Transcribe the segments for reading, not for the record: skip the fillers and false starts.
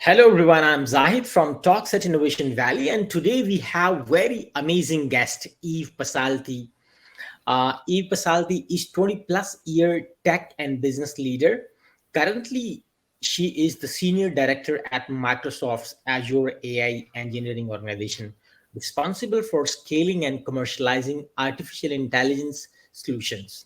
Hello everyone, I'm Zahid from Talks at Innovation Valley, and today we have very amazing guest Eve Pasalti. Eve Pasalti is 20 plus year tech and business leader. Currently, she is the senior director at Microsoft's Azure AI engineering organization, responsible for scaling and commercializing artificial intelligence solutions.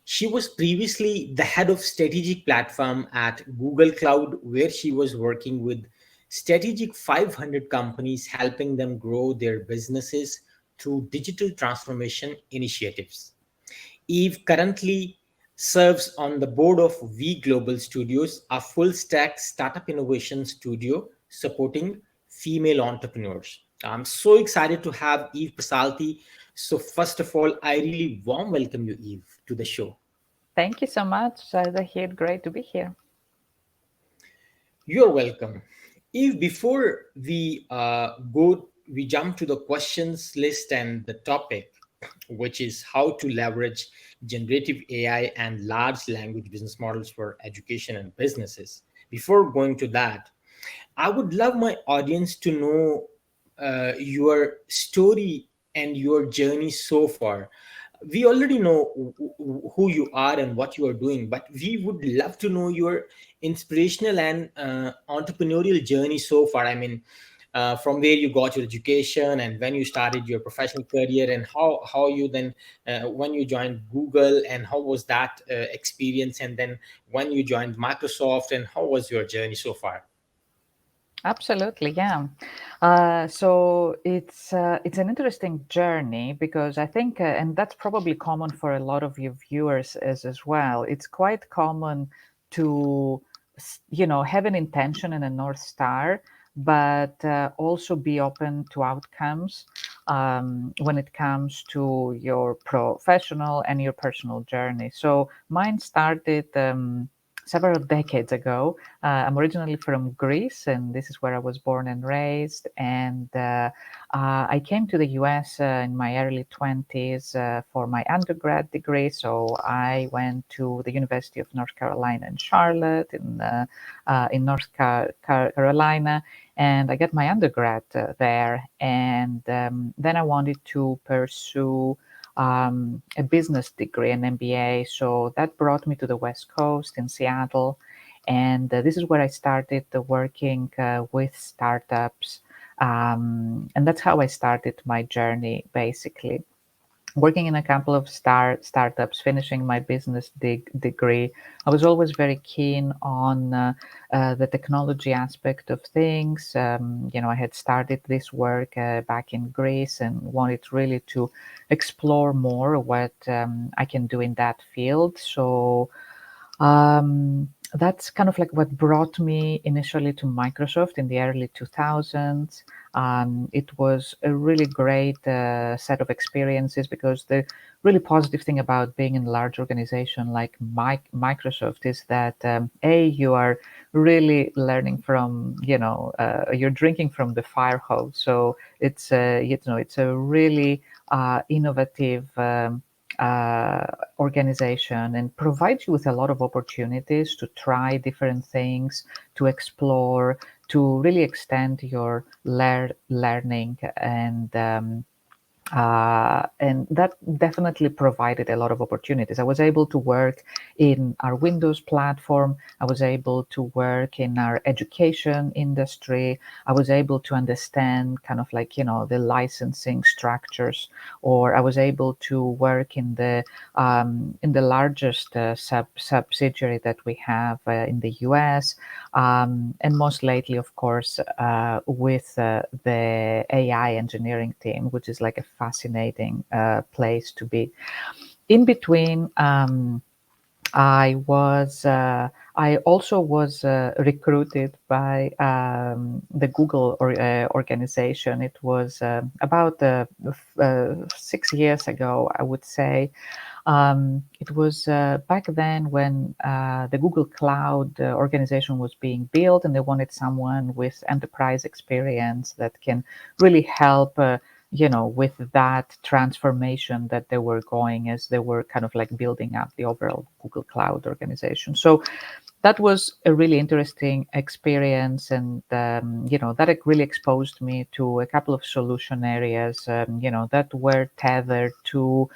She was previously the head of strategic platform at Google Cloud, where she was working with strategic 500 companies, helping them grow their businesses through digital transformation initiatives. Eve currently serves on the board of V Global Studios, a full stack startup innovation studio supporting female entrepreneurs. I'm so excited to have Eve Pasalti. So, first of all, I really warm welcome you, Eve, to the show. Thank you so much, Zahid. Great to be here. You're welcome. If before we jump to the questions list and the topic, which is how to leverage generative AI and large language business models for education and businesses. Before going to that, I would love my audience to know your story and your journey so far. We already know who you are and what you are doing, but we would love to know your inspirational and entrepreneurial journey so far. I mean, from where you got your education and when you started your professional career, and how you then when you joined Google, and how was that experience, and then when you joined Microsoft, and how was your journey so far? Absolutely, yeah. So it's an interesting journey because I think, and that's probably common for a lot of your viewers as well. It's quite common to, have an intention and a North Star, but also be open to outcomes when it comes to your professional and your personal journey. So mine started several decades ago. I'm originally from Greece, and this is where I was born and raised. And I came to the US in my early 20s for my undergrad degree. So I went to the University of North Carolina in Charlotte, in North Carolina, and I got my undergrad there. And then I wanted to pursue a business degree, an MBA. So that brought me to the West Coast in Seattle. And this is where I started working with startups. And that's how I started my journey, basically working in a couple of startups, finishing my business degree. I was always very keen on the technology aspect of things. I had started this work back in Greece and wanted really to explore more what I can do in that field. So um, that's kind of like what brought me initially to Microsoft in the early 2000s. It was a really great set of experiences because the really positive thing about being in a large organization like Microsoft is that you are really learning from, you're drinking from the fire hose. So it's a really innovative uh, organization and provides you with a lot of opportunities to try different things, to explore, to really extend your learning, and that definitely provided a lot of opportunities. I was able to work in our Windows platform. I was able to work in our education industry. I was able to understand kind of like, the licensing structures, or I was able to work in the largest subsidiary that we have in the US. And most lately, of course, with the AI engineering team, which is like a fascinating place to be. In between, I was. I also was recruited by the Google organization. It was about 6 years ago, I would say. It was back then when the Google Cloud organization was being built, and they wanted someone with enterprise experience that can really help, with that transformation that they were going as they were kind of like building up the overall Google Cloud organization. So that was a really interesting experience, and that it really exposed me to a couple of solution areas, that were tethered to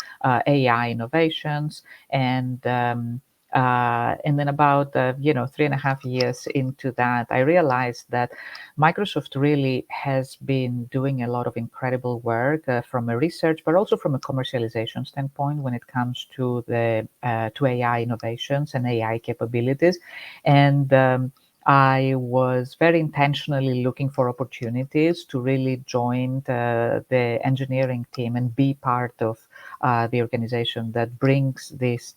AI innovations, and then about 3.5 years into that, I realized that Microsoft really has been doing a lot of incredible work from a research, but also from a commercialization standpoint when it comes to the to AI innovations and AI capabilities, and I was very intentionally looking for opportunities to really join the engineering team and be part of the organization that brings these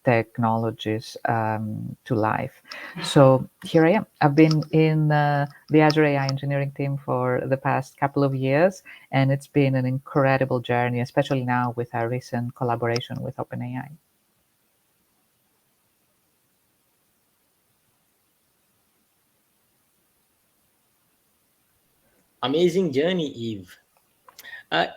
technologies to life. So here I am. I've been in the Azure AI engineering team for the past couple of years, and it's been an incredible journey, especially now with our recent collaboration with OpenAI. Amazing journey, Eve.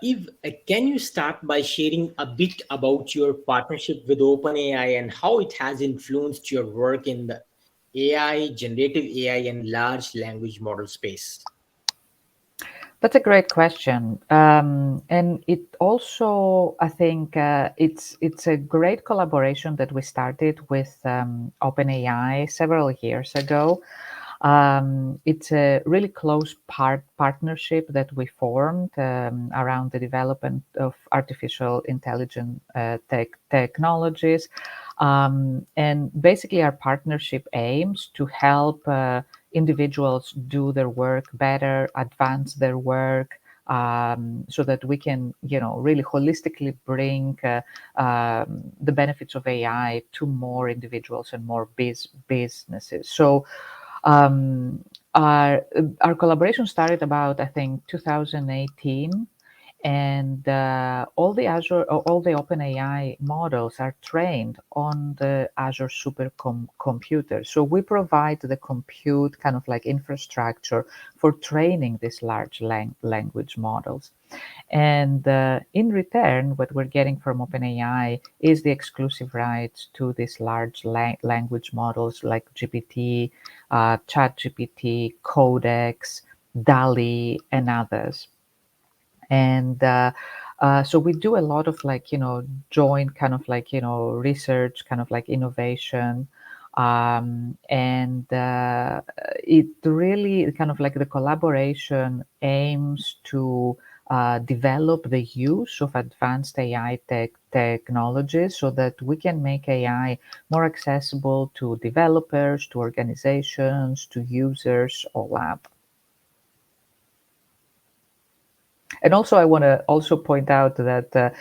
Eve, can you start by sharing a bit about your partnership with OpenAI and how it has influenced your work in the AI, generative AI, and large language model space? That's a great question, and it also, I think, it's a great collaboration that we started with OpenAI several years ago. It's a really close partnership that we formed around the development of artificial intelligence technologies. And basically, our partnership aims to help individuals do their work better, advance their work, so that we can, really holistically bring the benefits of AI to more individuals and more businesses. So um, our collaboration started about, I think, 2018, and all the OpenAI models are trained on the Azure supercomputer. So we provide the compute kind of like infrastructure for training these large language models. And in return, what we're getting from OpenAI is the exclusive rights to these large language models like GPT, ChatGPT, Codex, DALI, and others. And so we do a lot of like joint kind of like research, kind of like innovation, and it really kind of like the collaboration aims to develop the use of advanced AI technologies so that we can make AI more accessible to developers, to organizations, to users all up. And also, I want to also point out that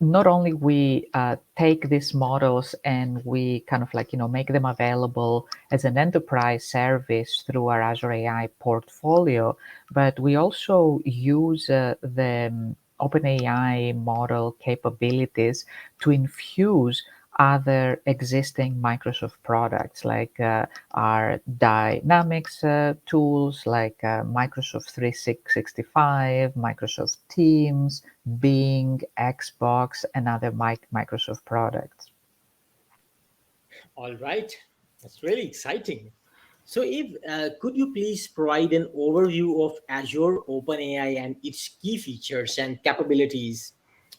not only we take these models and we kind of like make them available as an enterprise service through our Azure AI portfolio, but we also use the OpenAI model capabilities to infuse other existing Microsoft products like our Dynamics tools, like Microsoft 365, Microsoft Teams, Bing, Xbox, and other Microsoft products. All right, that's really exciting. So, Eve, could you please provide an overview of Azure OpenAI and its key features and capabilities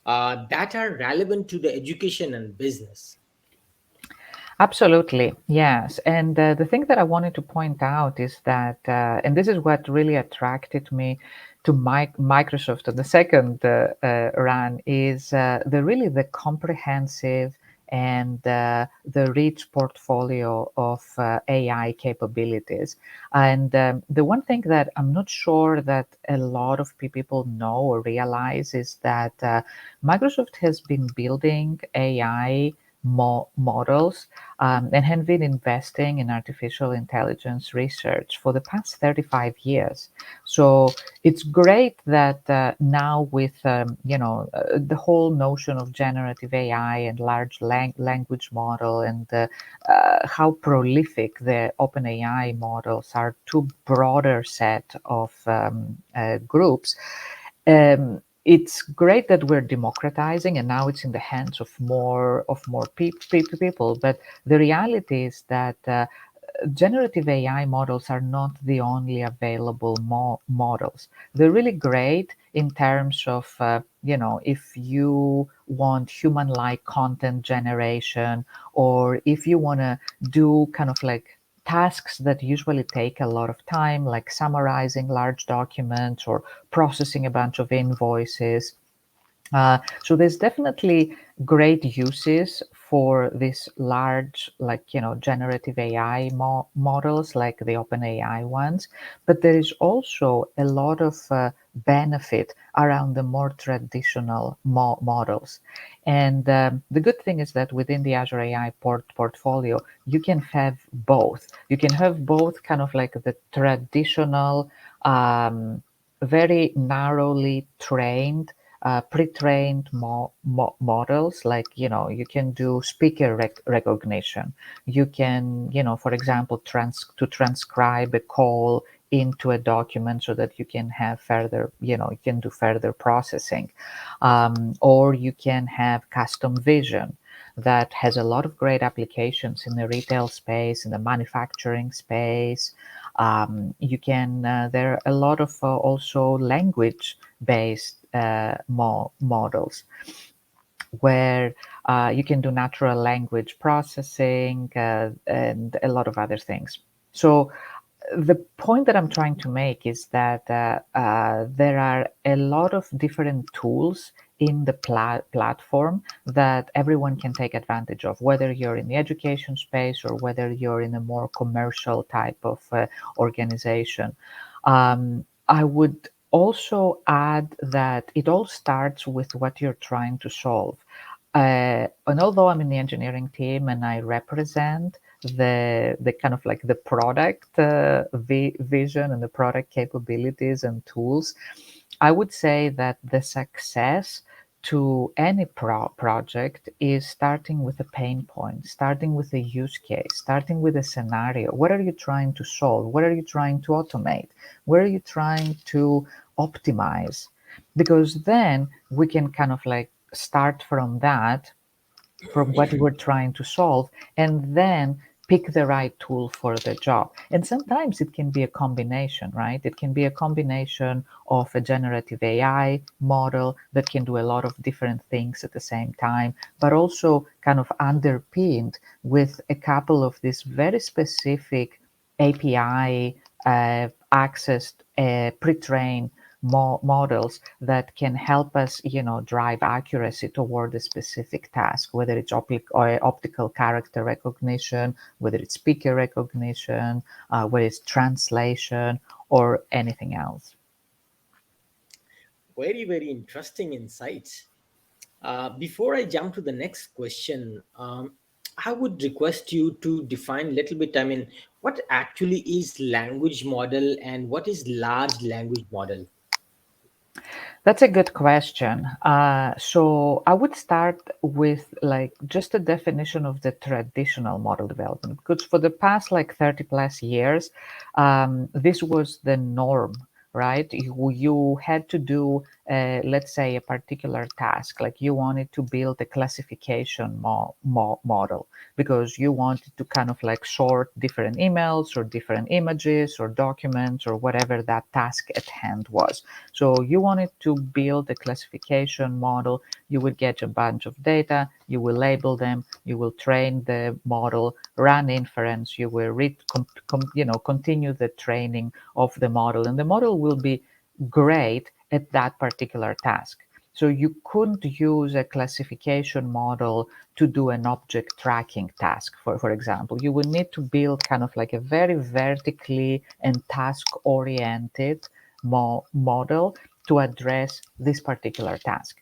that are relevant to the education and business? Absolutely, yes. And the thing that I wanted to point out is that, and this is what really attracted me to Microsoft on the second run, is the comprehensive and the rich portfolio of AI capabilities. And the one thing that I'm not sure that a lot of people know or realize is that Microsoft has been building AI models and have been investing in artificial intelligence research for the past 35 years. So it's great that now with the whole notion of generative AI and large language model, and how prolific the OpenAI models are to broader set of groups. Um, it's great that we're democratizing and now it's in the hands of more people. But the reality is that generative AI models are not the only available models. They're really great in terms of, if you want human-like content generation, or if you want to do kind of like tasks that usually take a lot of time, like summarizing large documents or processing a bunch of invoices. So there's definitely great uses for these large, like, generative AI models, like the OpenAI ones. But there is also a lot of benefit around the more traditional models. And the good thing is that within the Azure AI portfolio, you can have both. You can have both kind of like the traditional, very narrowly trained pre-trained models, like, you can do speaker recognition. You can, for example, to transcribe a call into a document so that you can have further, you can do further processing. Or you can have custom vision that has a lot of great applications in the retail space, in the manufacturing space. You can, there are a lot of also language based models where you can do natural language processing and a lot of other things. So the point that I'm trying to make is that there are a lot of different tools in the platform that everyone can take advantage of, whether you're in the education space or whether you're in a more commercial type of organization. I would also add that it all starts with what you're trying to solve. And although I'm in the engineering team and I represent the kind of like the product vision and the product capabilities and tools, I would say that the success to any project is starting with a pain point, starting with a use case, starting with a scenario. What are you trying to solve? What are you trying to automate? What are you trying to optimize? Because then we can kind of like start from that, from what we're trying to solve, and then pick the right tool for the job. And sometimes it can be a combination, right? It can be a combination of a generative AI model that can do a lot of different things at the same time, but also kind of underpinned with a couple of these very specific API accessed pre-trained models that can help us, drive accuracy toward a specific task, whether it's optical character recognition, whether it's speaker recognition, whether it's translation, or anything else. Very, very interesting insights. Before I jump to the next question, I would request you to define a little bit. I mean, what actually is language model and what is large language model? That's a good question. So I would start with like just a definition of the traditional model development, because for the past like 30 plus years, this was the norm, right? You had to do, let's say, a particular task, like you wanted to build a classification model because you wanted to kind of like sort different emails or different images or documents or whatever that task at hand was. So you wanted to build a classification model. You would get a bunch of data, you will label them, you will train the model, run inference, you will continue the training of the model, and the model will be great at that particular task. So you couldn't use a classification model to do an object tracking task, for example. You would need to build kind of like a very vertically and task oriented model to address this particular task.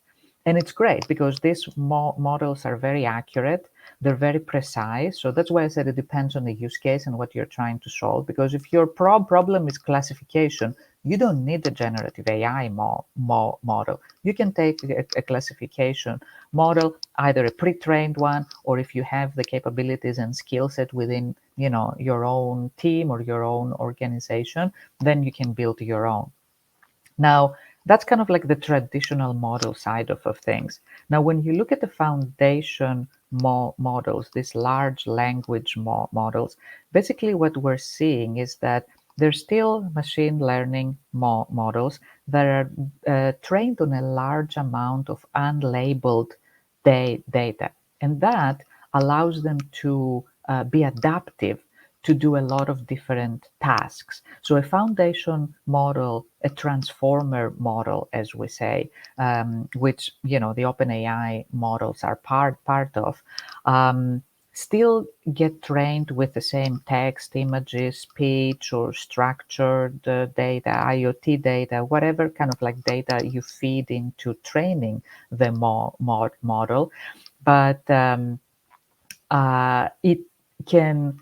And it's great because these models are very accurate, they're very precise. So that's why I said it depends on the use case and what you're trying to solve. Because if your problem is classification, you don't need a generative AI model. You can take a classification model, either a pre-trained one, or if you have the capabilities and skill set within, your own team or your own organization, then you can build your own. Now, That's kind of like the traditional model side of things. Now, when you look at the foundation models, these large language models, basically what we're seeing is that there's still machine learning models that are trained on a large amount of unlabeled data. And that allows them to be adaptive to do a lot of different tasks. So a foundation model, a transformer model, as we say, which the OpenAI models are part of, still get trained with the same text, images, speech, or structured data, IoT data, whatever kind of like data you feed into training the model. But it can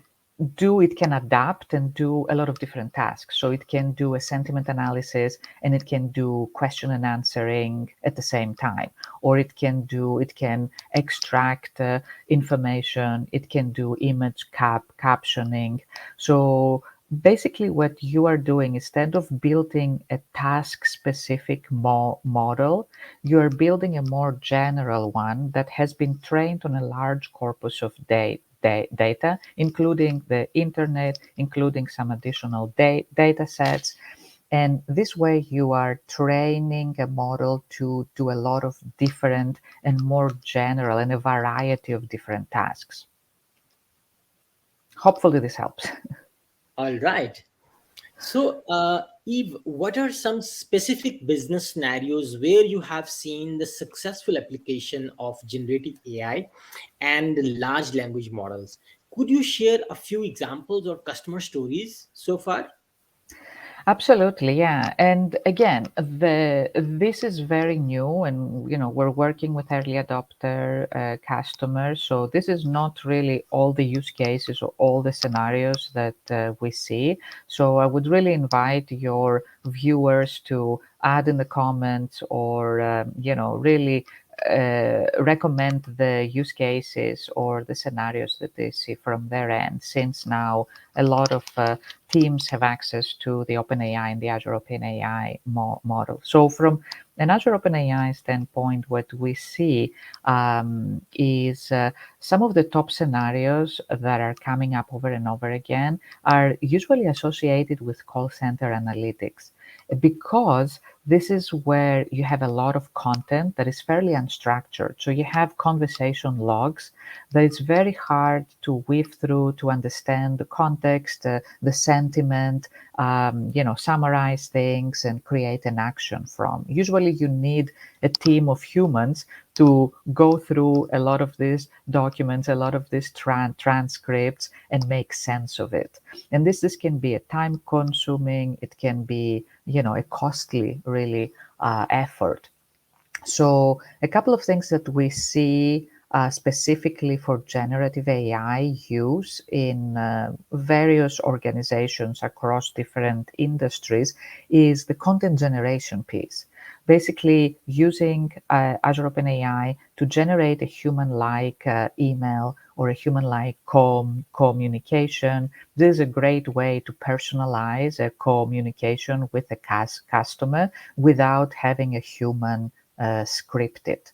it can adapt and do a lot of different tasks. So it can do a sentiment analysis and it can do question and answering at the same time, or it can extract information, it can do image captioning. So basically what you are doing, instead of building a task specific model, you are building a more general one that has been trained on a large corpus of data, including the internet, including some additional data sets. And this way, you are training a model to do a lot of different and more general and a variety of different tasks. Hopefully, this helps. All right. So, Eve, what are some specific business scenarios where you have seen the successful application of generative AI and large language models? Could you share a few examples or customer stories so far? Absolutely, yeah. And again, this is very new, and we're working with early adopter customers. So this is not really all the use cases or all the scenarios that we see. So I would really invite your viewers to add in the comments, or really recommend the use cases or the scenarios that they see from their end, since now a lot of teams have access to the OpenAI and the Azure OpenAI model. So from an Azure OpenAI standpoint, what we see is some of the top scenarios that are coming up over and over again are usually associated with call center analytics, because this is where you have a lot of content that is fairly unstructured. So you have conversation logs that it's very hard to weave through to understand the context, the sentiment, summarize things and create an action from. Usually you need a team of humans to go through a lot of these documents, a lot of these transcripts, and make sense of it. And this can be a time consuming, it can be a costly really effort. So a couple of things that we see specifically for generative AI use in various organizations across different industries is the content generation piece. Basically, using Azure OpenAI to generate a human-like email or a human-like communication. This is a great way to personalize a communication with a customer without having a human script it.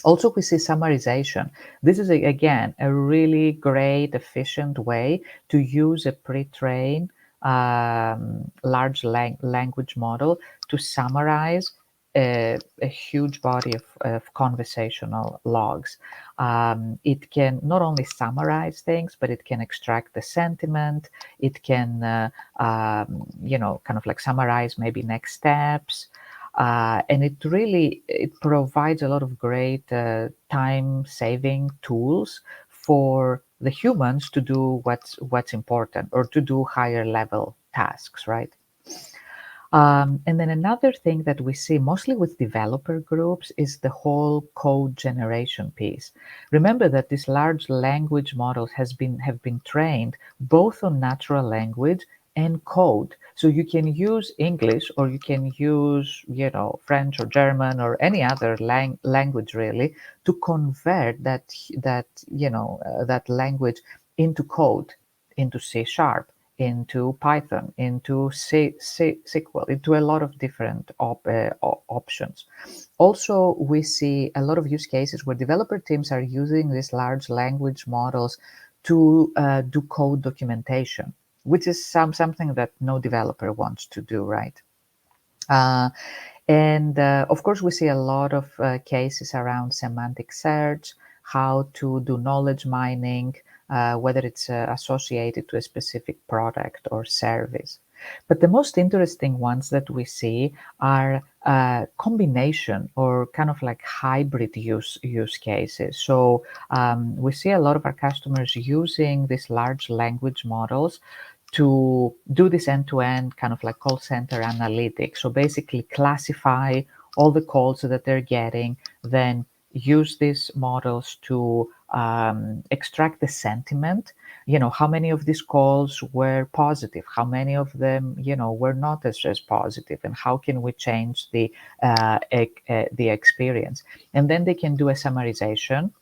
Also, we see summarization. This is, again, a really great, efficient way to use a pre-trained large language model to summarize a huge body of conversational logs. It can not only summarize things, but it can extract the sentiment. It can, kind of like summarize maybe next steps. And it provides a lot of great time-saving tools for the humans to do what's important, or to do higher level tasks, right? And then another thing that we see mostly with developer groups is the whole code generation piece. Remember that these large language models have been trained both on natural language and code. So you can use English, or you can use, French or German or any other language really, to convert that language into code, into C sharp. into Python, into SQL, into a lot of different options. Also, we see a lot of use cases where developer teams are using these large language models to do code documentation, which is something that no developer wants to do, right? Uh, and of course, we see a lot of cases around semantic search, how to do knowledge mining, whether it's associated to a specific product or service. But the most interesting ones that we see are combination or kind of like hybrid use cases. So we see a lot of our customers using these large language models to do this end-to-end kind of like call center analytics. So basically classify all the calls that they're getting, then use these models to extract the sentiment. How many of these calls were positive, how many of them were not as positive, and how can we change the experience. And then they can do a summarization.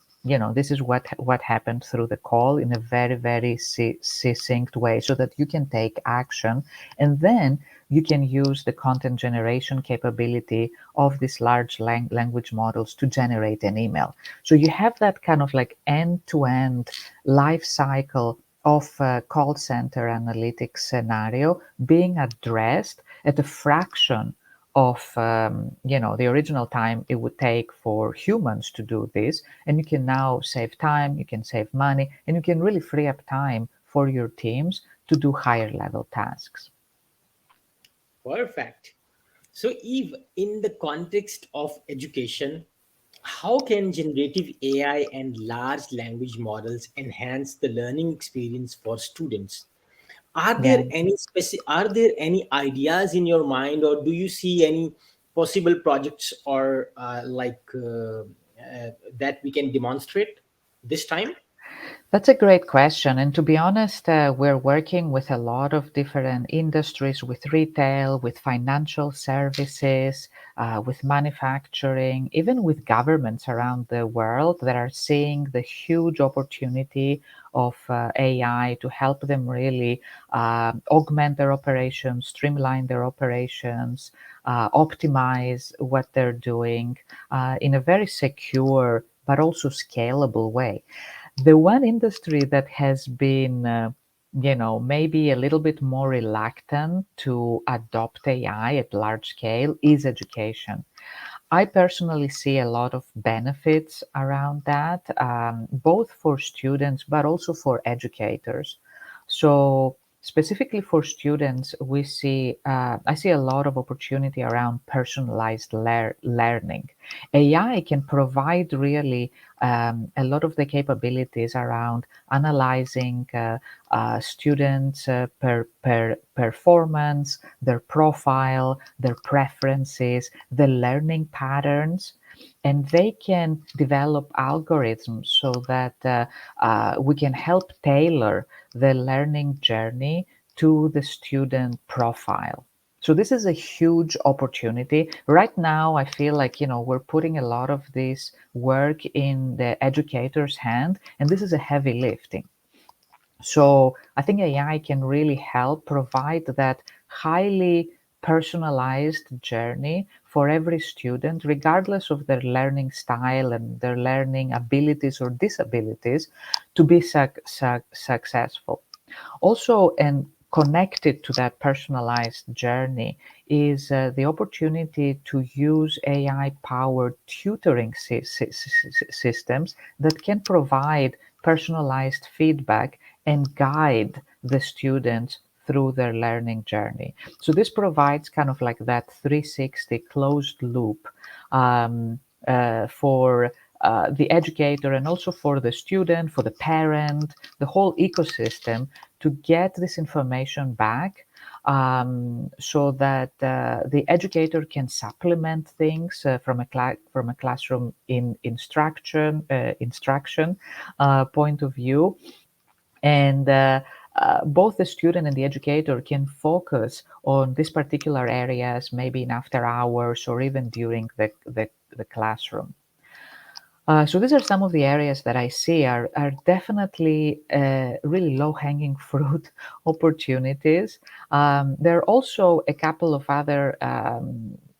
This is what happened through the call in a very, very succinct way, so that you can take action, and then you can use the content generation capability of these large language models to generate an email. So you have that kind of like end-to-end life cycle of a call center analytics scenario being addressed at a fraction of the original time it would take for humans to do this. And you can now save time, you can save money, and you can really free up time for your teams to do higher level tasks. Perfect. So, Eve, in the context of education, how can generative AI and large language models enhance the learning experience for students? Yeah. Are there any ideas in your mind, or do you see any possible projects or that we can demonstrate this time? That's a great question. And to be honest, we're working with a lot of different industries, with retail, with financial services, with manufacturing, even with governments around the world that are seeing the huge opportunity of AI to help them really augment their operations, streamline their operations, optimize what they're doing in a very secure but also scalable way. The one industry that has been, maybe a little bit more reluctant to adopt AI at large scale is education. I personally see a lot of benefits around that, both for students but also for educators. So, specifically for students, I see a lot of opportunity around personalized learning. AI can provide really a lot of the capabilities around analyzing students' performance, their profile, their preferences, the learning patterns, and they can develop algorithms so that we can help tailor the learning journey to the student profile. So this is a huge opportunity. Right now, I feel like, we're putting a lot of this work in the educator's hand, and this is a heavy lifting. So I think AI can really help provide that highly personalized journey for every student, regardless of their learning style and their learning abilities or disabilities, to be successful. Also, and connected to that personalized journey is the opportunity to use AI powered tutoring systems that can provide personalized feedback and guide the students through their learning journey. So, this provides kind of like that 360 closed loop for the educator and also for the student, for the parent, the whole ecosystem to get this information back, so that the educator can supplement things from a classroom instruction point of view, and both the student and the educator can focus on these particular areas, maybe in after hours or even during the classroom. So these are some of the areas that I see are definitely really low-hanging fruit opportunities. There are also a couple of other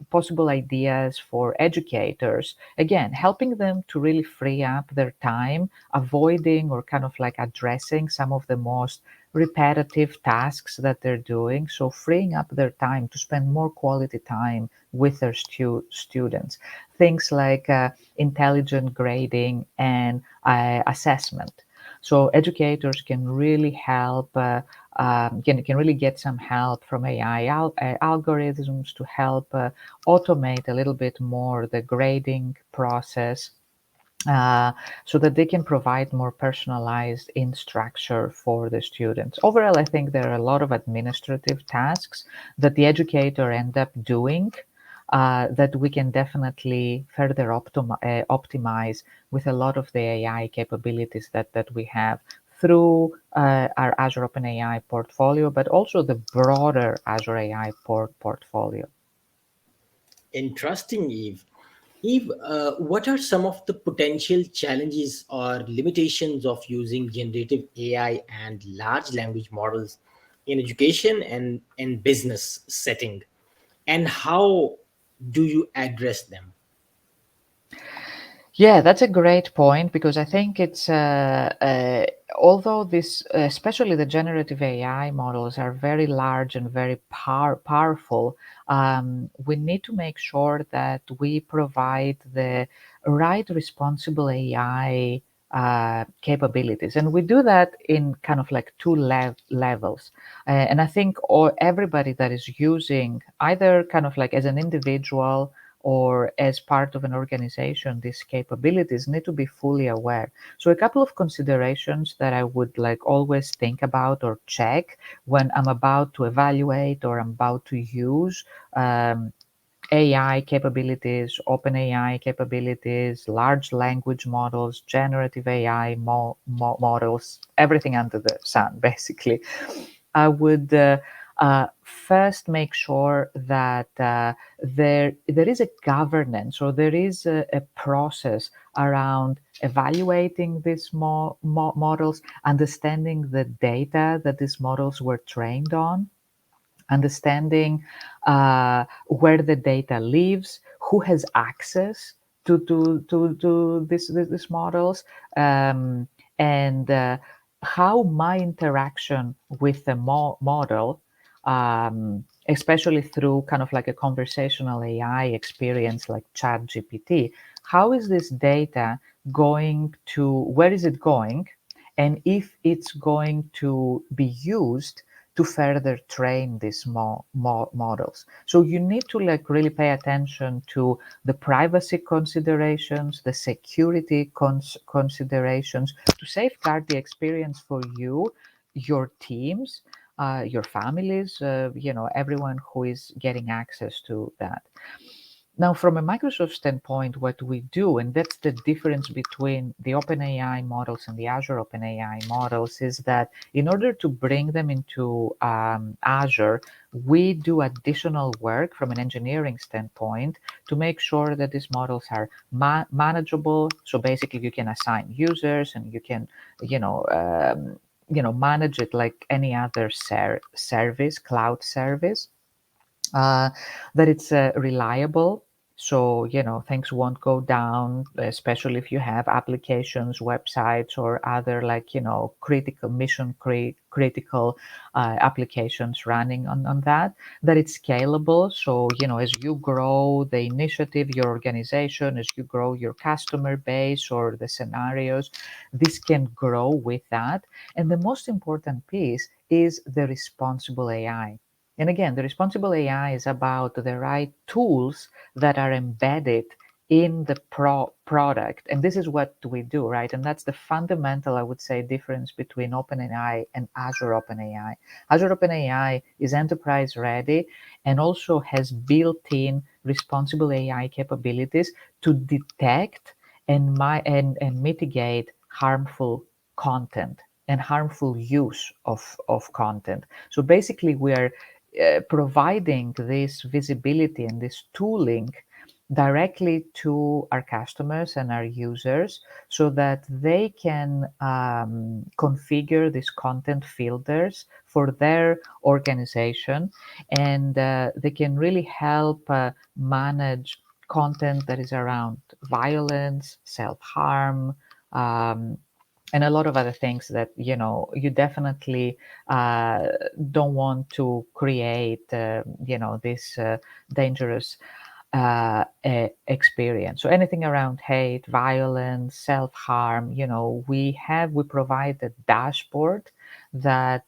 possible ideas for educators, again, helping them to really free up their time, avoiding or kind of like addressing some of the most repetitive tasks that they're doing. So freeing up their time to spend more quality time with their students. Things like intelligent grading and assessment. So educators can really help, can really get some help from AI algorithms to help automate a little bit more the grading process, uh, so that they can provide more personalized instruction for the students. Overall, I think there are a lot of administrative tasks that the educator end up doing, that we can definitely further optimize with a lot of the AI capabilities that we have through our Azure OpenAI portfolio, but also the broader Azure AI portfolio. Interesting, Eve. Eve, what are some of the potential challenges or limitations of using generative AI and large language models in education and business setting? And how do you address them? Yeah, that's a great point because I think it's although this, especially the generative AI models, are very large and very powerful. We need to make sure that we provide the right responsible AI capabilities, and we do that in kind of like two levels. And I think everybody that is using either kind of like as an individual or as part of an organization, these capabilities need to be fully aware. So a couple of considerations that I would like always think about or check when I'm about to evaluate or I'm about to use um, AI capabilities, open AI capabilities, large language models, generative AI models, everything under the sun, basically. I would first make sure that there is a governance or there is a process around evaluating these models, understanding the data that these models were trained on, understanding where the data lives, who has access to these models, um, and how my interaction with the model, especially through kind of like a conversational AI experience like ChatGPT, how is this data going to, where is it going? And if it's going to be used to further train these models. So you need to like really pay attention to the privacy considerations, the security considerations to safeguard the experience for you, your teams, your families, everyone who is getting access to that. Now, from a Microsoft standpoint, what we do, and that's the difference between the OpenAI models and the Azure OpenAI models, is that in order to bring them into Azure, we do additional work from an engineering standpoint to make sure that these models are manageable. So basically, you can assign users, and you can, manage it like any other service, cloud service, uh, that it's reliable. So, things won't go down, especially if you have applications, websites, or other like, critical mission, critical applications running on that, that it's scalable. So, as you grow the initiative, your organization, as you grow your customer base or the scenarios, this can grow with that. And the most important piece is the responsible AI. And again, the responsible AI is about the right tools that are embedded in the product. And this is what we do, right? And that's the fundamental, I would say, difference between OpenAI and Azure OpenAI. Azure OpenAI is enterprise ready and also has built-in responsible AI capabilities to detect and mitigate harmful content and harmful use of content. So basically, we are providing this visibility and this tooling directly to our customers and our users so that they can configure these content filters for their organization, and they can really help manage content that is around violence, self-harm, um, and a lot of other things that you definitely uh, don't want to create this dangerous experience. So anything around hate, violence, self-harm, we provide a dashboard that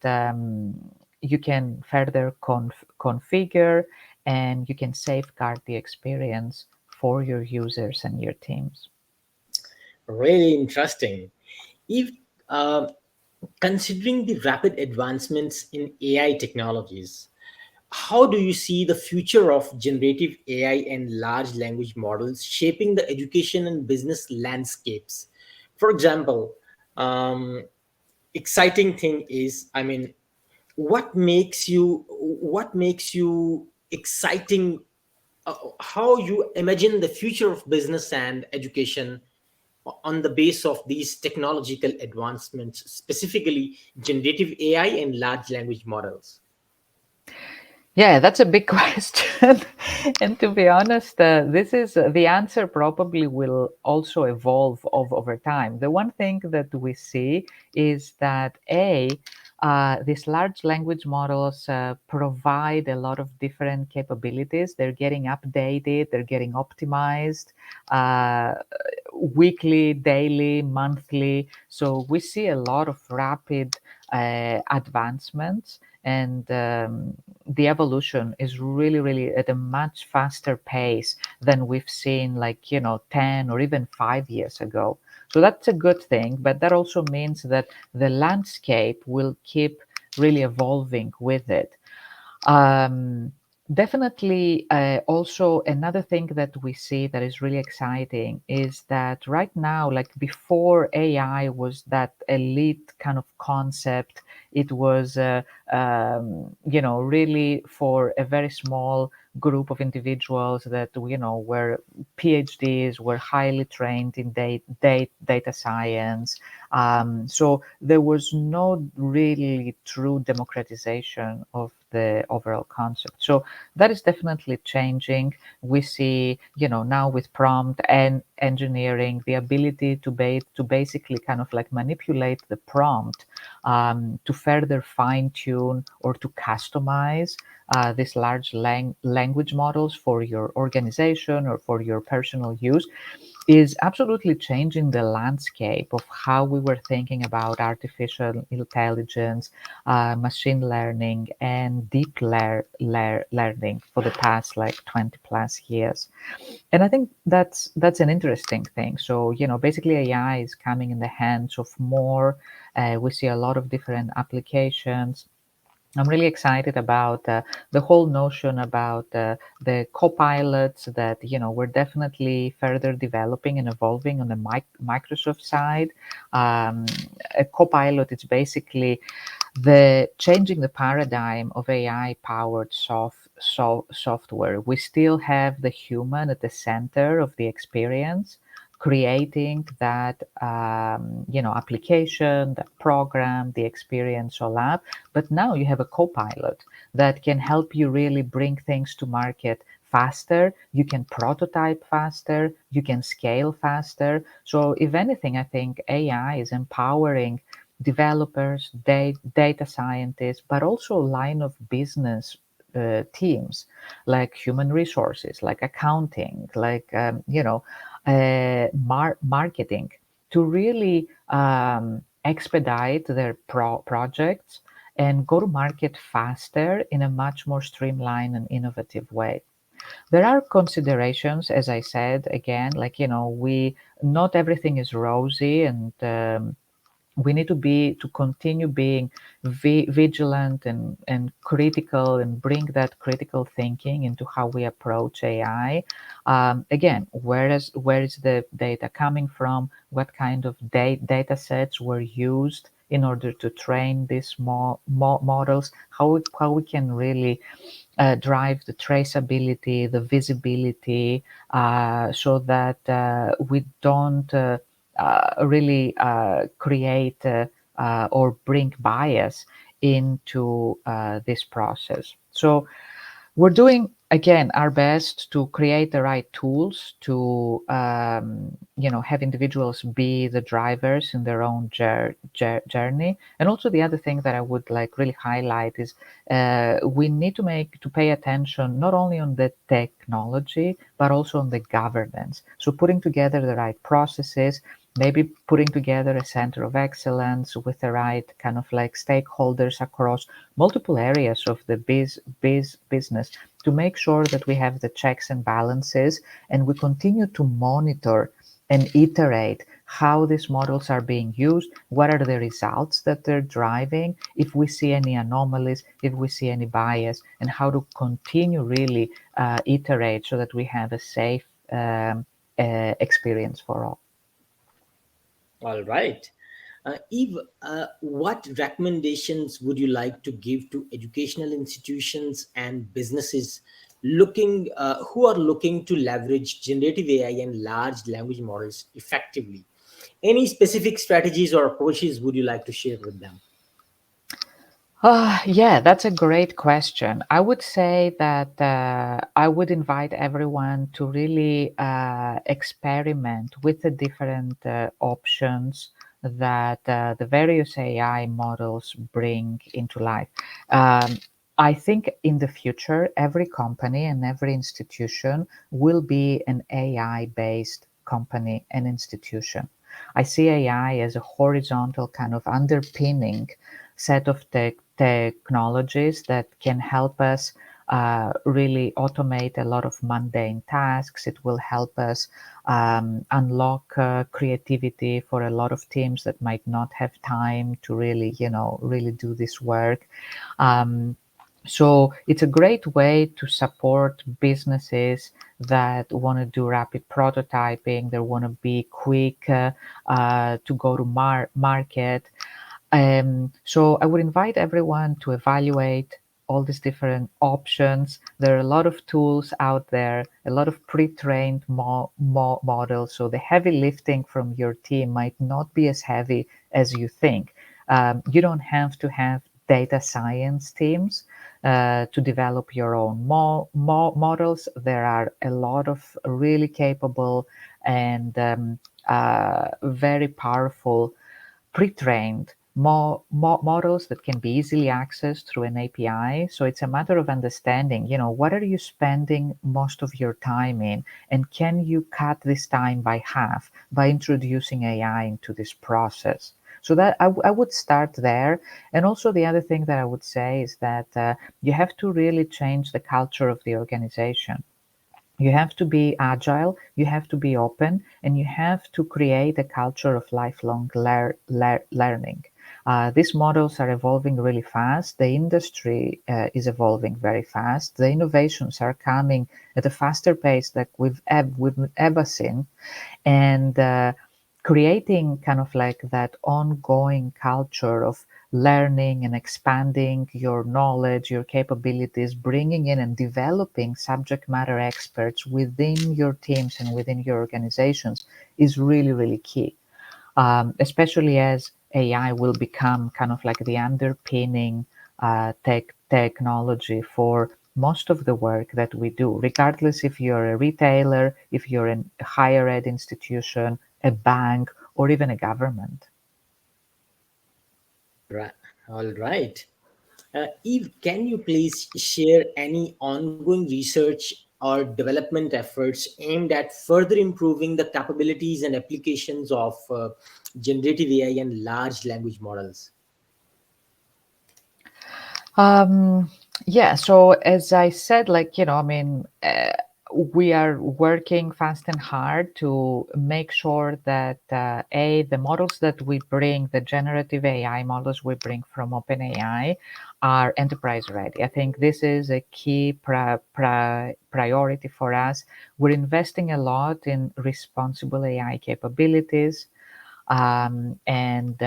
you can further configure, and you can safeguard the experience for your users and your teams. Really interesting. If uh, considering the rapid advancements in AI technologies, how do you see the future of generative AI and large language models shaping the education and business landscapes? For example, um, exciting thing is, I mean, what makes you exciting, how you imagine the future of business and education on the base of these technological advancements, specifically generative AI and large language models? Yeah, that's a big question. And to be honest, this is the answer probably will also evolve over time. The one thing that we see is that these large language models provide a lot of different capabilities. They're getting updated, they're getting optimized uh, weekly, daily, monthly. So we see a lot of rapid advancements, and the evolution is really, really at a much faster pace than we've seen, like 10 or even 5 years ago. So that's a good thing, but that also means that the landscape will keep really evolving with it. um, Definitely, also another thing that we see that is really exciting is that right now, like before AI was that elite kind of concept, it was, really for a very small group of individuals that, were PhDs, were highly trained in data science. So there was no really true democratization of the overall concept. So that is definitely changing. We see, now with prompt and engineering, the ability to basically kind of like manipulate the prompt to further fine tune or to customize these large language models for your organization or for your personal use is absolutely changing the landscape of how we were thinking about artificial intelligence, machine learning, and deep learning for the past like 20 plus years. And I think that's an interesting thing. So, basically AI is coming in the hands of more. We see a lot of different applications. I'm really excited about the whole notion about the co-pilots that we're definitely further developing and evolving on the Microsoft side. Um, a co-pilot is basically the changing the paradigm of AI-powered software. We still have the human at the center of the experience, creating that application, that program, the experiential app. But now you have a co-pilot that can help you really bring things to market faster. You can prototype faster. You can scale faster. So if anything, I think AI is empowering developers, data scientists, but also line of business teams like human resources, like accounting, like marketing, to really expedite their projects and go to market faster in a much more streamlined and innovative way. There are considerations, as I said, again, like we not everything is rosy, and we need to continue being vigilant and critical, and bring that critical thinking into how we approach AI. Again, where is the data coming from? What kind of data sets were used in order to train these models? How we can really drive the traceability, the visibility, so that we don't really create or bring bias into this process. So we're doing again our best to create the right tools to have individuals be the drivers in their own journey. And also the other thing that I would like really highlight is we need to pay attention not only on the technology but also on the governance, so putting together the right processes, maybe putting together a center of excellence with the right kind of like stakeholders across multiple areas of the business, to make sure that we have the checks and balances and we continue to monitor and iterate how these models are being used, what are the results that they're driving, if we see any anomalies, if we see any bias, and how to continue really iterate so that we have a safe experience for all. All right. Eve, what recommendations would you like to give to educational institutions and businesses who are looking to leverage generative AI and large language models effectively? Any specific strategies or approaches would you like to share with them? Yeah, that's a great question. I would say that I would invite everyone to really experiment with the different options that the various AI models bring into life. Um, I think in the future, every company and every institution will be an AI based company and institution. I see AI as a horizontal kind of underpinning set of technologies that can help us really automate a lot of mundane tasks. It will help us unlock creativity for a lot of teams that might not have time to really, really do this work. Um, so it's a great way to support businesses that want to do rapid prototyping, that want to be quick to go to market. So I would invite everyone to evaluate all these different options. There are a lot of tools out there, a lot of pre-trained models. So the heavy lifting from your team might not be as heavy as you think. You don't have to have data science teams to develop your own models. There are a lot of really capable and very powerful pre-trained models that can be easily accessed through an API. So it's a matter of understanding, what are you spending most of your time in, and can you cut this time by half by introducing AI into this process? So that I would start there. And also the other thing that I would say is that you have to really change the culture of the organization. You have to be agile, you have to be open, and you have to create a culture of lifelong learning. These models are evolving really fast. The industry is evolving very fast. The innovations are coming at a faster pace that we've ever seen. And creating kind of like that ongoing culture of learning and expanding your knowledge, your capabilities, bringing in and developing subject matter experts within your teams and within your organizations is really, really key. Especially as AI will become kind of like the underpinning technology for most of the work that we do, regardless if you're a retailer, if you're a higher ed institution, a bank, or even a government. Right. All right. Eve, can you please share any ongoing research or development efforts aimed at further improving the capabilities and applications of generative AI and large language models? Um, yeah, so as I said, like, I mean, we are working fast and hard to make sure that the models that we bring, the generative AI models we bring from OpenAI, are enterprise ready. I think this is a key priority for us. We're investing a lot in responsible AI capabilities. And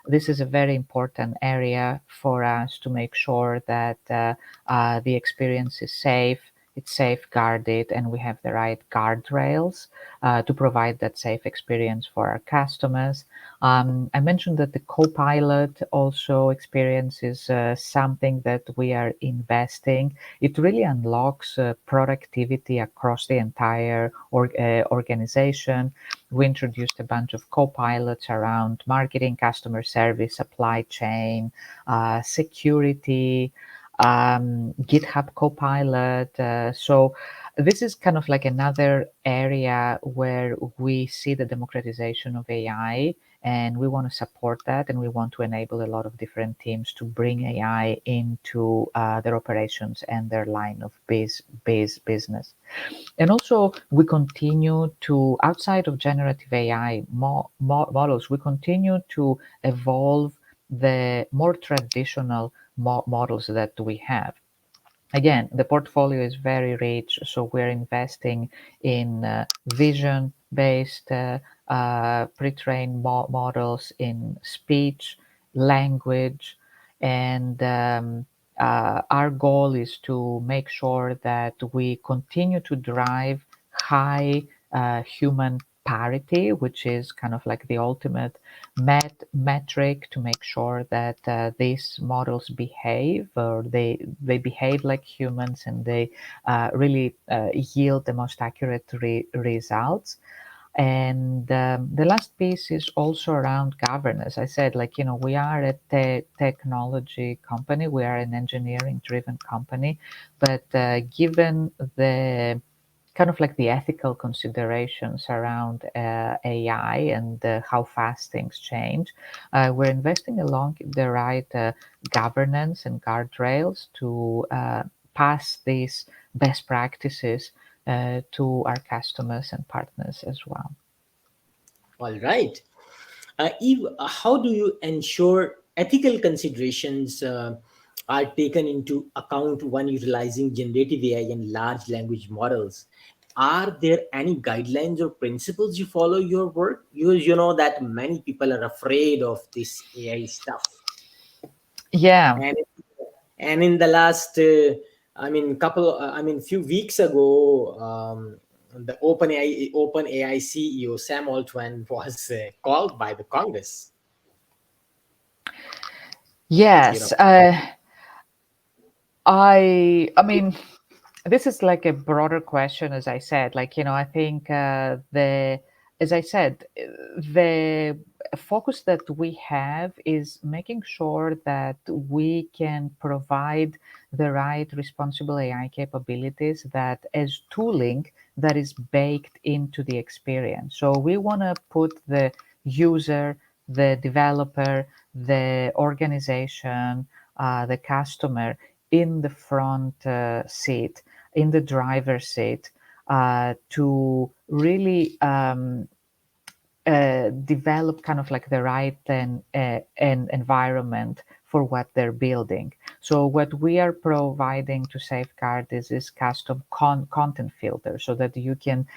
this is a very important area for us to make sure that the experience is safe, it's safeguarded, and we have the right guardrails to provide that safe experience for our customers. I mentioned that the Copilot also experience is something that we are investing. It really unlocks productivity across the entire organization. We introduced a bunch of Copilots around marketing, customer service, supply chain, security, GitHub Copilot. So this is kind of like another area where we see the democratization of AI, and we want to support that, and we want to enable a lot of different teams to bring AI into their operations and their line of business. And also, we continue to, outside of generative AI models, we continue to evolve the more traditional models that we have. Again, the portfolio is very rich, so we're investing in vision-based pre-trained models, in speech, language, and our goal is to make sure that we continue to drive high human parity, which is kind of like the ultimate metric to make sure that these models behave, or they behave like humans, and they really yield the most accurate results. And the last piece is also around governance. I said, like, we are a technology company, we are an engineering driven company, but given the kind of like the ethical considerations around AI and how fast things change, we're investing along the right governance and guardrails to pass these best practices to our customers and partners as well. All right. Eve, how do you ensure ethical considerations are taken into account when utilizing generative AI and large language models? Are there any guidelines or principles you follow your work? You know that many people are afraid of this AI stuff, Yeah. and in the last, few weeks ago, the OpenAI CEO Sam Altman was called by the Congress. You know, Yes. I mean, this is like a broader question, as I said. Like, I think as I said, the focus that we have is making sure that we can provide the right responsible AI capabilities that as tooling that is baked into the experience. So we want to put the user, the developer, the organization, the customer in the front seat, in the driver's seat, to really develop kind of like the right and environment for what they're building. So what we are providing to safeguard is this custom content filter, so that you can,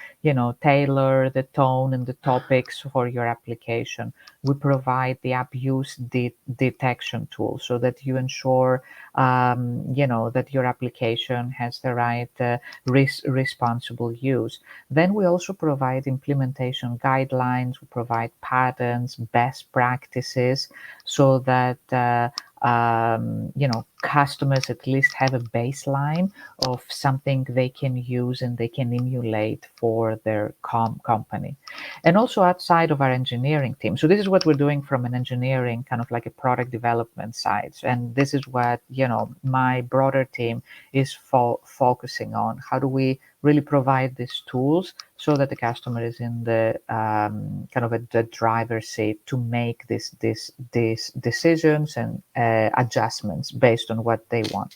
tailor the tone and the topics for your application. We provide the abuse detection tool, so that you ensure, that your application has the right responsible use. Then we also provide implementation guidelines, we provide patterns, best practices, so that customers at least have a baseline of something they can use and they can emulate for their company. And also outside of our engineering team. So this is what we're doing from an engineering, kind of like a product development side. And this is what, my broader team is focusing on. How do we really provide these tools so that the customer is in the kind of the driver's seat to make these decisions and adjustments based on what they want.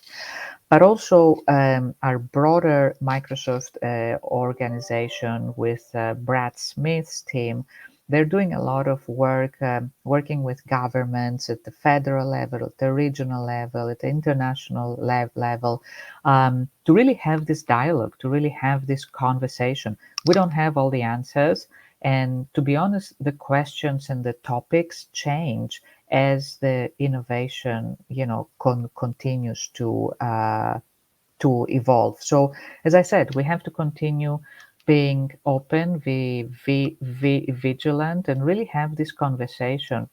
But also our broader Microsoft organization with Brad Smith's team, they're doing a lot of work working with governments at the federal level, at the regional level, at the international level, to really have this dialogue, to really have this conversation. We don't have all the answers, And to be honest, the questions and the topics change as the innovation, continues to evolve. So, as I said, we have to continue being open, be vigilant, and really have this conversation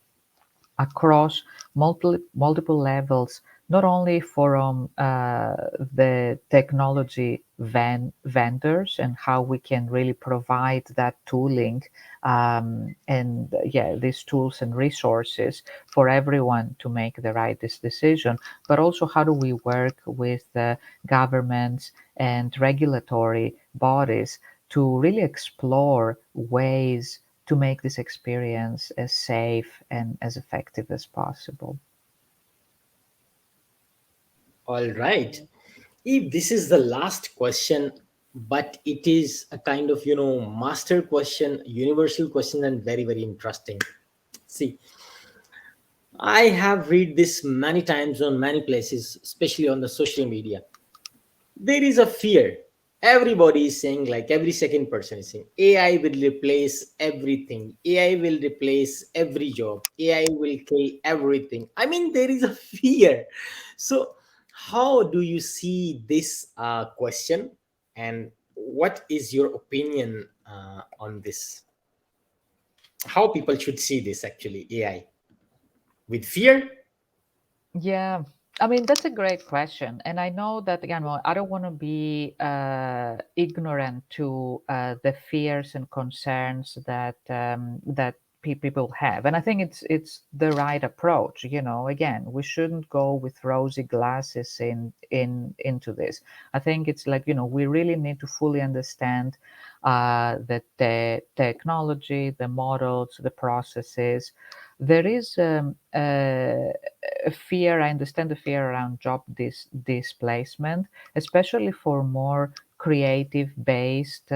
across multiple levels, not only from the technology vendors and how we can really provide that tooling, and yeah, these tools and resources for everyone to make the right decision, but also how do we work with governments and regulatory bodies to really explore ways to make this experience as safe and as effective as possible. All right. If this is the last question, but it is a kind of, master question, universal question, and very, very interesting. See, I have read this many times on many places, especially on the social media. There is a fear. Everybody is saying, like every second person is saying, AI will replace everything. AI will replace every job. AI will kill everything. I mean, there is a fear. So, how do you see this question, and what is your opinion on this? How people should see this actually, AI with fear? Yeah, I mean, that's a great question. And I know that, again, well, I don't want to be ignorant to the fears and concerns that people have. And I think it's the right approach. Again, we shouldn't go with rosy glasses into this. I think it's like, we really need to fully understand the technology, the models, the processes. There is a fear. I understand the fear around job displacement, especially for more creative based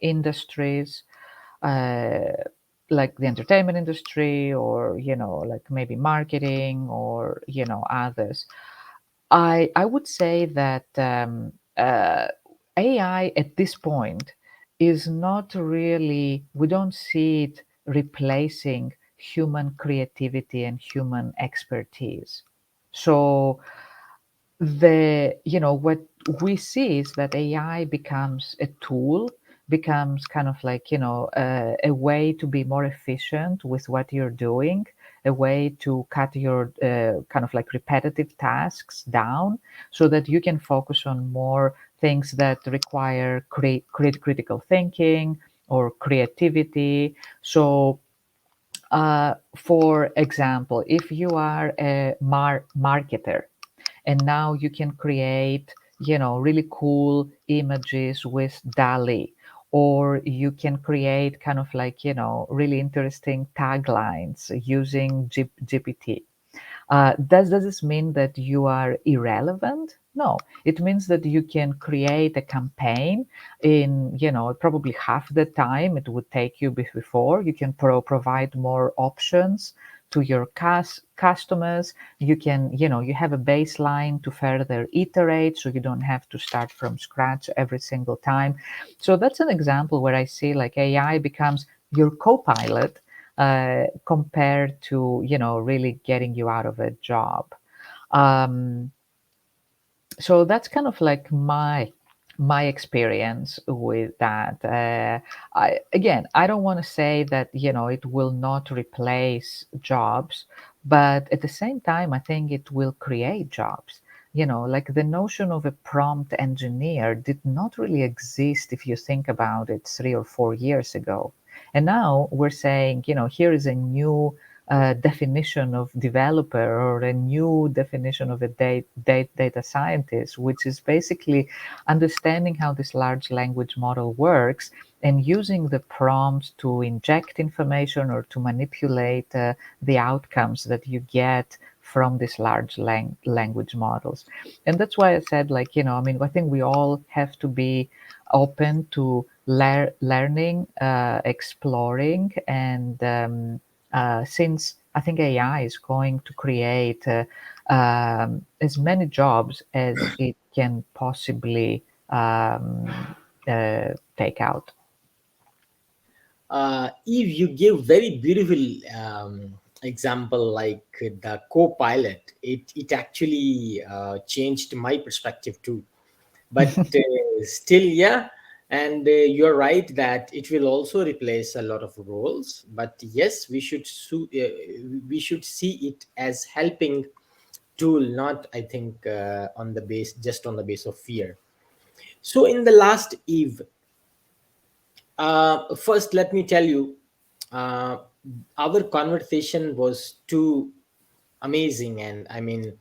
industries, uh, like the entertainment industry, or like maybe marketing, or others. I would say that AI at this point is not really, we don't see it replacing human creativity and human expertise. So what we see is that AI becomes a tool, becomes kind of like a way to be more efficient with what you're doing, a way to cut your kind of like repetitive tasks down, so that you can focus on more things that require critical thinking or creativity. So for example, if you are a marketer, and now you can create really cool images with DALI, or you can create kind of like really interesting taglines using GPT. Does this mean that you are irrelevant? No, it means that you can create a campaign in, probably half the time it would take you before. You can provide more options to your customers. You can, you have a baseline to further iterate, so you don't have to start from scratch every single time. So that's an example where I see like AI becomes your co-pilot, compared to really getting you out of a job. um, so that's kind of like my experience with that. I don't want to say that it will not replace jobs, but at the same time I think it will create jobs. Like the notion of a prompt engineer did not really exist, if you think about it, 3 or 4 years ago. And now we're saying, here is a new definition of developer, or a new definition of a data scientist, which is basically understanding how this large language model works and using the prompts to inject information or to manipulate the outcomes that you get from these large language models. And that's why I said, like, I mean, I think we all have to be open to learning, exploring, and since I think AI is going to create as many jobs as it can possibly take out. Eve, you give very beautiful example like the co-pilot. It actually changed my perspective too. But still, yeah, and you're right that it will also replace a lot of roles. But yes, we should see it as helping tool, not I think on the base just on the base of fear. So in the last Eve, first, let me tell you, uh, our conversation was too amazing, and I mean,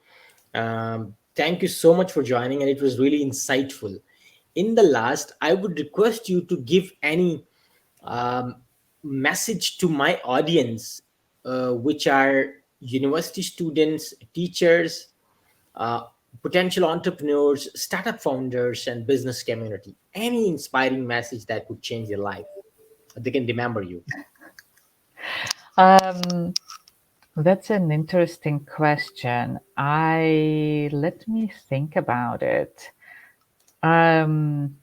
thank you so much for joining, and it was really insightful. In the last, I would request you to give any um, message to my audience, which are university students, teachers, uh, potential entrepreneurs, startup founders, and business community. Any inspiring message that would change their life, they can remember you. Um, that's an interesting question. I let me think about it. Um,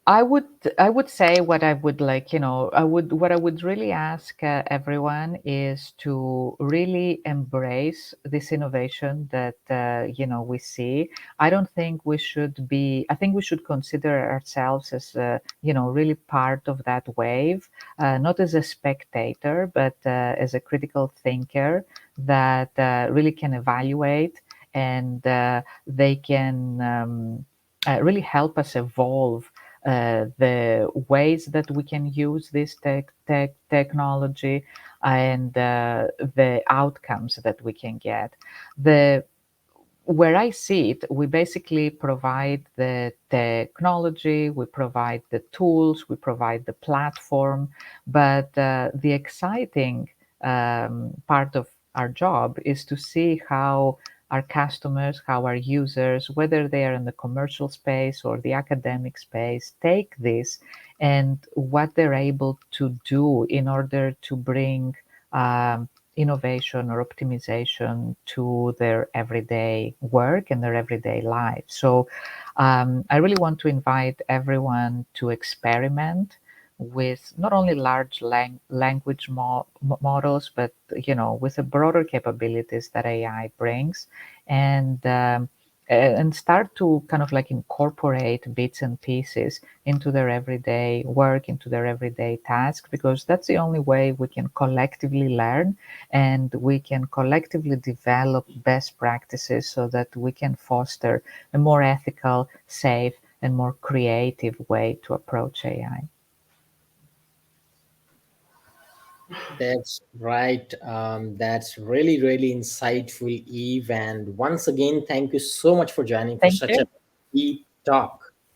I would say what I would like, what I would really ask everyone is to really embrace this innovation that we see. I don't think we should be. I think we should consider ourselves as really part of that wave, not as a spectator, but as a critical thinker that really can evaluate and they can really help us evolve the ways that we can use this technology and the outcomes that we can get. The Where I see it, we basically provide the technology, we provide the tools, we provide the platform, but the exciting part of our job is to see how our customers, how our users, whether they are in the commercial space or the academic space, take this and what they're able to do in order to bring innovation or optimization to their everyday work and their everyday life. So I really want to invite everyone to experiment with not only large language models, but with the broader capabilities that AI brings, and and start to kind of like incorporate bits and pieces into their everyday work, into their everyday tasks, because that's the only way we can collectively learn and we can collectively develop best practices so that we can foster a more ethical, safe, and more creative way to approach AI. That's right. That's really, really insightful, Eve. And once again, thank you so much for joining for Thank such a you. deep talk.